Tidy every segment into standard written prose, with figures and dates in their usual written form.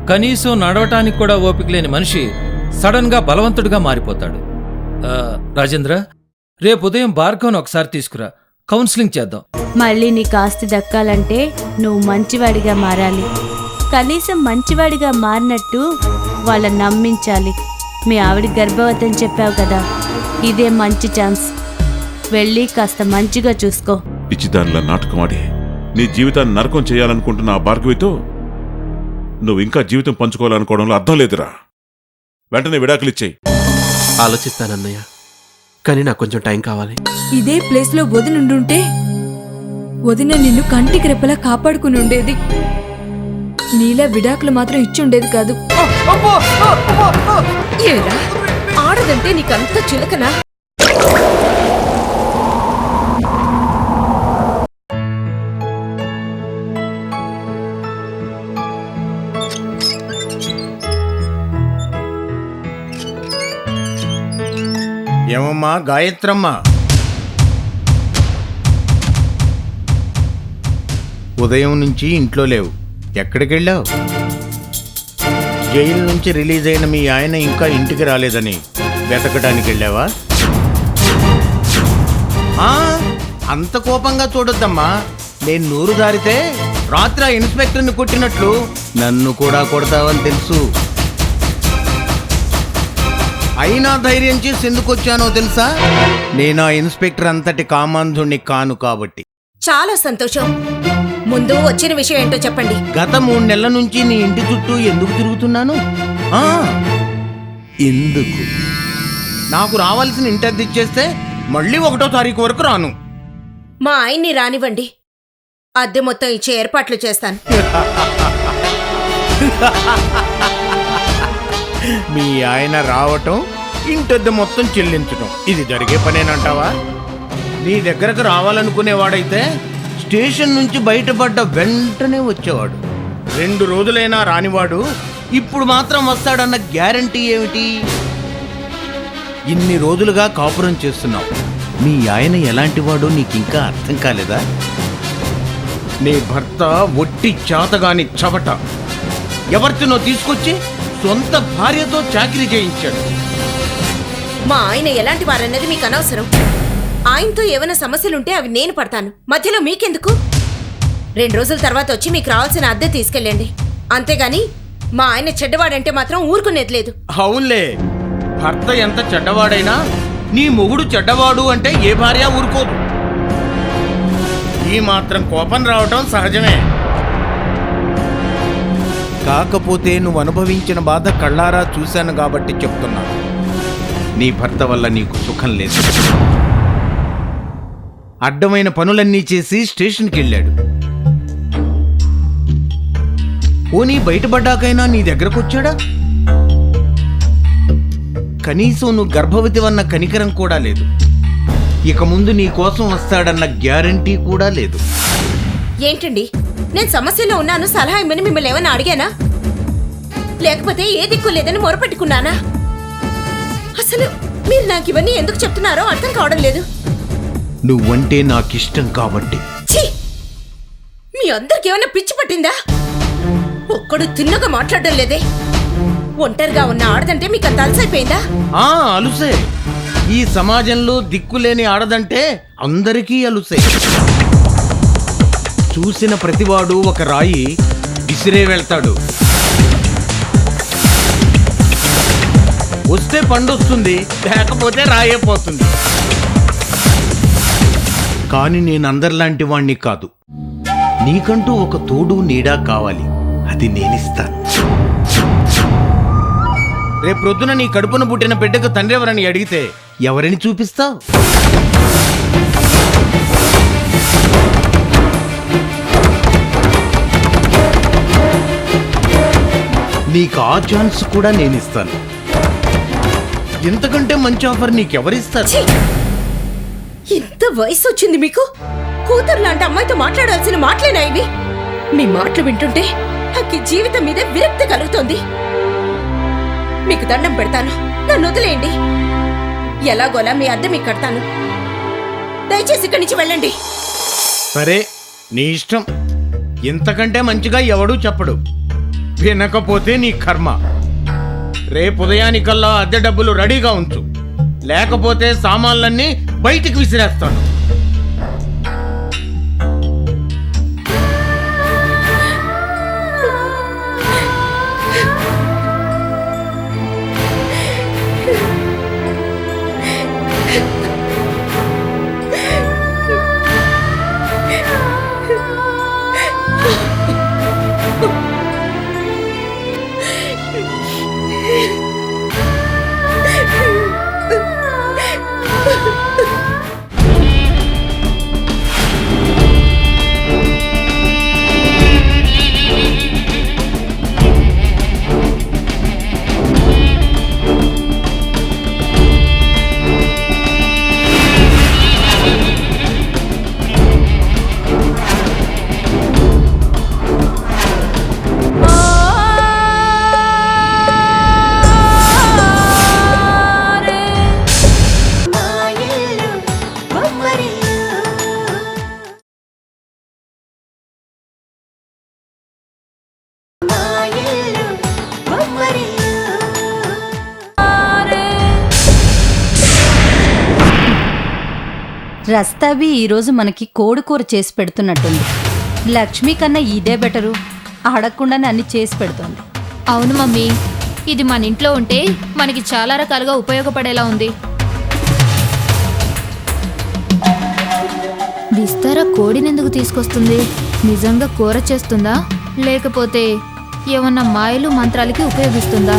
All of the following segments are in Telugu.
కనీసం నడవటానికి కూడా ఓపిక లేని మనిషి సడన్ గా బలవంతుడిగా మారిపోతాడు. రాజేంద్ర, రేపు ఉదయం భార్గవ్ని ఒకసారి తీసుకురా, కౌన్సిలింగ్ చేద్దాం. మళ్ళీ నీకు ఆస్తి దక్కాలంటే నువ్వు మంచివాడిగా మారాలి. కనీసం మంచివాడిగా మారినట్టు వాళ్ళని నమ్మించాలి. మీ ఆవిడ గర్భవతి అని చెప్పావు కదా, ఇదే మంచి ఛాన్స్. వెళ్ళి కాస్త మంచిగా చూసుకో. పిచ్చిదానిలా నాటకం ఆడి నీ జీవితాన్ని నరకం చేయాలనుకుంటున్న ఆ భార్గవితో నువ్వు ఇంకా జీవితం పంచుకోవాలనుకోవడంలో అర్థం లేదురా. వెంటనే విడాకులిచ్చేయి. ఆలోచిస్తానన్నయ్య, కానీ నాకు కొంచెం టైం కావాలి. ఇదే ప్లేస్ లో వదినుండుంటే వదిన నిన్ను కంటికి రెప్పలా కాపాడుకుని ఉండేది. నీలా విడాకులు మాత్రం ఇచ్చి ఉండేది కాదు. ఏరా, ఆడదంటే నీకంత చులకనా? ఏమమ్మా గాయత్రమ్మ, ఉదయం నుంచి ఇంట్లో లేవు, ఎక్కడికెళ్ళావు? జైలు నుంచి రిలీజ్ అయిన మీ ఆయన ఇంకా ఇంటికి రాలేదని వెతకడానికి వెళ్ళావా? అంత కోపంగా చూడొద్దమ్మా. నేను నూరు దారితే రాత్రి ఇన్స్పెక్టర్ని కొట్టినట్లు నన్ను కూడా కొడతావని తెలుసు. అయినా ధైర్యం చేసి ఎందుకు వచ్చానో తెలుసా? నేను ఆ ఇన్స్పెక్టర్ అంతటి కామాంధుణ్ణి కాను కాబట్టి. చాలా సంతోషం. ముందు వచ్చిన విషయం ఏంటో చెప్పండి. గత 3 నెలల నుంచి నీ ఇంటి చుట్టూ ఎందుకు తిరుగుతున్నాను? ఎందుకు? నాకు రావాల్సిన ఇంటి అద్దె ఇచ్చేస్తే మళ్ళీ 1వ తారీఖు వరకు రాను. మా ఆయన్ని రానివ్వండి, అద్దె మొత్తం ఇచ్చే ఏర్పాట్లు చేస్తాను. మీ ఆయన రావటం, ఇంటద్దె మొత్తం చెల్లించటం, ఇది జరిగే పనేనంటావా? నీ దగ్గరకు రావాలనుకునేవాడైతే స్టేషన్ నుంచి బయటపడ్డ వెంటనే వచ్చేవాడు. 2 రోజులైనా రానివాడు ఇప్పుడు మాత్రం వస్తాడన్న గ్యారంటీ ఏమిటి? ఇన్ని రోజులుగా కాపురం చేస్తున్నావు. మీ ఆయన ఎలాంటివాడో నీకింకా అర్థం కాలేదా? నీ భర్త ఒట్టి చేతగాని చవట. ఎవరితోనో తీసుకొచ్చి సొంత భార్యతో చాకిరీ చేయించాడు. మా ఆయన ఎలాంటి వారన్నది మీకు అనవసరం. ఆయనతో ఏమైనా సమస్యలుంటే అవి నేను పడతాను, మధ్యలో మీకెందుకు? 2 రోజుల తర్వాత వచ్చి మీకు రావాల్సిన అద్దె తీసుకెళ్ళండి. అంతేగాని మా ఆయన చెడ్డవాడంటే మాత్రం ఊరుకునేది లేదు. అవునులే, భర్త ఎంత చెడ్డవాడైనా నీ మొగుడు చెడ్డవాడు అంటే ఏ భార్య ఊరుకోదు. ఈ మాత్రం కోపం రావటం సహజమే. కాకపోతే నువ్వు అనుభవించిన బాధ కళ్ళారా చూశాను కాబట్టి చెప్తున్నాను. నీ భర్త వల్ల నీకు సుఖం లేదు. అడ్డమైన పనులన్నీ చేసి స్టేషన్కి వెళ్ళాడు. పోనీ బయటపడ్డాకైనా నీ దగ్గరకు వచ్చాడా? కనీసం నువ్వు గర్భవతివన్న కనికరం కూడా లేదు. ఇక ముందు నీ కోసం వస్తాడన్న గ్యారంటీ కూడా లేదు. ఏంటండి, నేను సమస్యలో ఉన్నాను సలహా ఇమ్మని మిమ్మల్ని ఏమైనా అడిగానా? లేకపోతే ఏ దిక్కు లేదని మొరపెట్టుకున్నానా? అసలు మీరు నాకు ఇవన్నీ ఎందుకు చెప్తున్నారో అర్థం కావడం లేదు. నువ్వంటే నాకిష్టం కాబట్టి. మీ అందరికి ఏమైనా పిచ్చి పట్టిందా? ఒక్కడు తిన్నగా మాట్లాడడం లేదే. ఒంటరిగా ఉన్న ఆడదంటే మీకు అంత అలసైపోయిందా? అలుసే. ఈ సమాజంలో దిక్కులేని ఆడదంటే అందరికీ అలుసే. చూసిన ప్రతివాడు ఒక రాయి విసిరే వెళ్తాడు. వస్తే పండొస్తుంది, లేకపోతే రాయపోతుంది. కానీ నేను అందరిలాంటి వాణ్ణి కాదు. నీకంటూ ఒక తోడు నీడా కావాలి, అది నేనిస్తాను. రేపొద్దున నీ కడుపున పుట్టిన బిడ్డకు తండ్రి ఎవరని అడిగితే ఎవరిని చూపిస్తావు? నీకు ఆ ఛాన్స్ కూడా నేనిస్తాను. ఇంతకంటే మంచి ఆఫర్ నీకెవరిస్తారు? ఇంత వయసు వచ్చింది మీకు, కూతురు లాంటి అమ్మాయితో మాట్లాడాల్సిన మాటలేనా ఇవి? మీ మాటలు వింటుంటే నాకు జీవితం మీద విరక్తి కలుగుతోంది. మీకు దండం పెడతాను, నన్ను వదిలేయండి. ఎలాగోలా మీ అద్దె మీకు కడతాను. దయచేసి ఇక్కడి నుంచి వెళ్ళండి. సరే, నీ ఇష్టం. ఇంతకంటే మంచిగా ఎవడూ చెప్పడు. వినకపోతే నీ కర్మ. రేపు ఉదయానికల్లా అద్దె డబ్బులు రెడీగా ఉంచు, లేకపోతే సామాన్లన్నీ బయటికి విసిరేస్తాను. రస్తాబి ఈరోజు మనకి కోడి కూర చేసి పెడుతున్నట్టుంది. లక్ష్మి కన్నా ఇదే బెటరు, అడగకుండానే అన్ని చేసి పెడుతోంది. అవును మమ్మీ, ఇది మన ఇంట్లో ఉంటే మనకి చాలా రకాలుగా ఉపయోగపడేలా ఉంది. విస్తార కోడినెందుకు తీసుకొస్తుంది? నిజంగా కూర చేస్తుందా, లేకపోతే ఏమన్నా మాయలు మంత్రాలకి ఉపయోగిస్తుందా?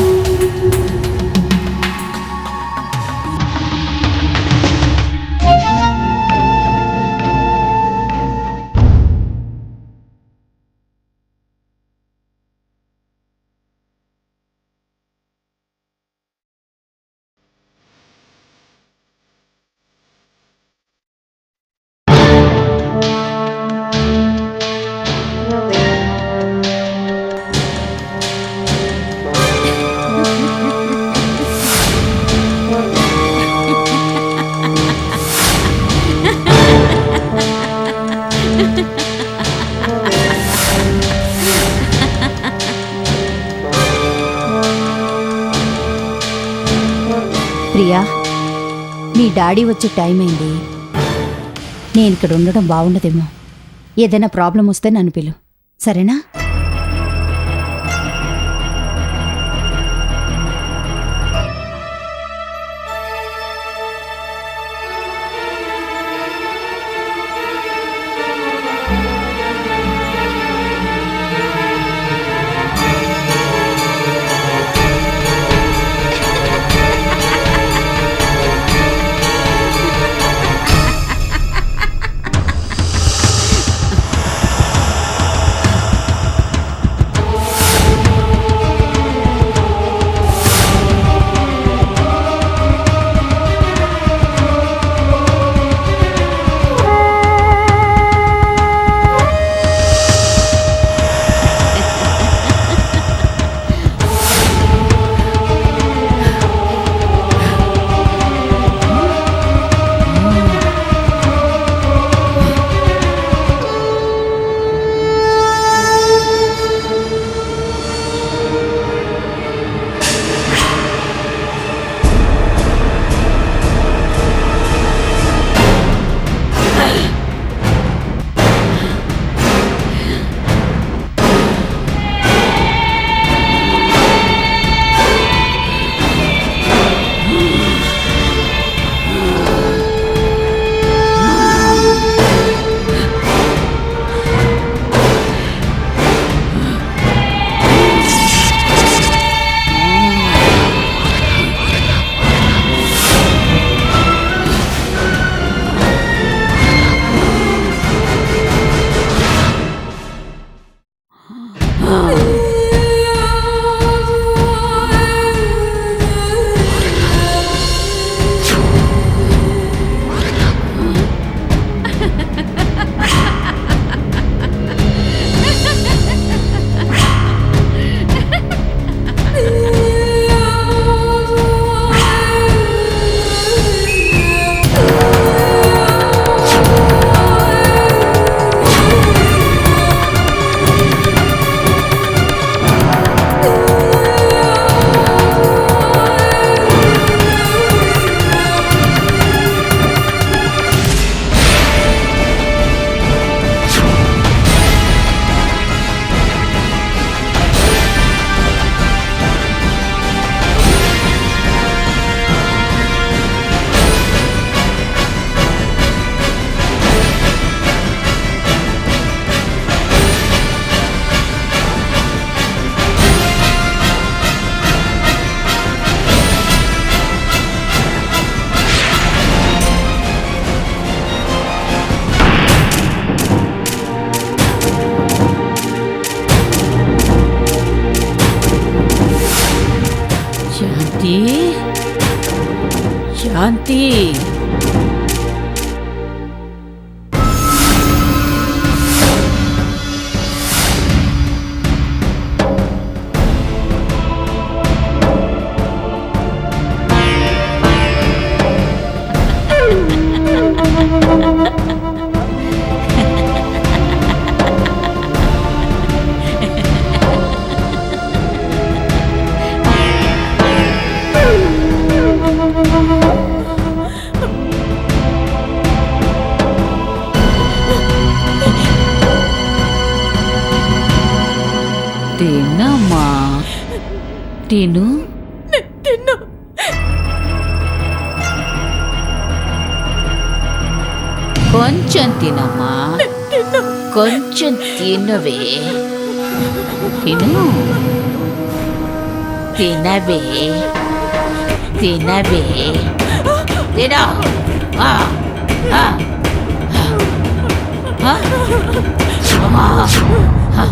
ప్రియా, మీ డాడీ వచ్చే టైం అయింది. నేను ఇక్కడ ఉండడం బాగుండదేమో. ఏదైనా ప్రాబ్లం వస్తే నన్ను పిలు, సరేనా? శాంతి శాంతి తిన్నమ్మా తిను కొంచెం తినమ్మా కొంచెం తినవే తిను తినవే తినవే తినో ఆ, ఆ, ఆ, అమ్మా, ఆ.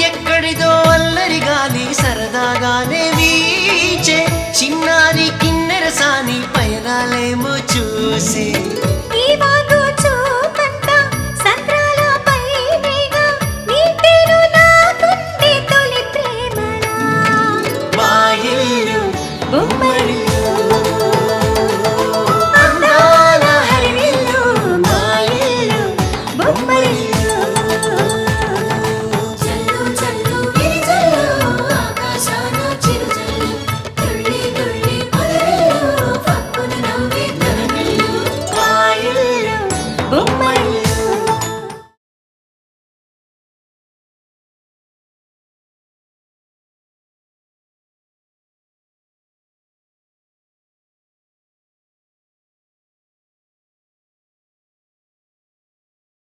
ఎక్కడిదో అల్లరి గాలి సరదాగానే వీచే చిన్నారి కిన్నెర సాని పయనాలేమో చూసి మా ఇల్లు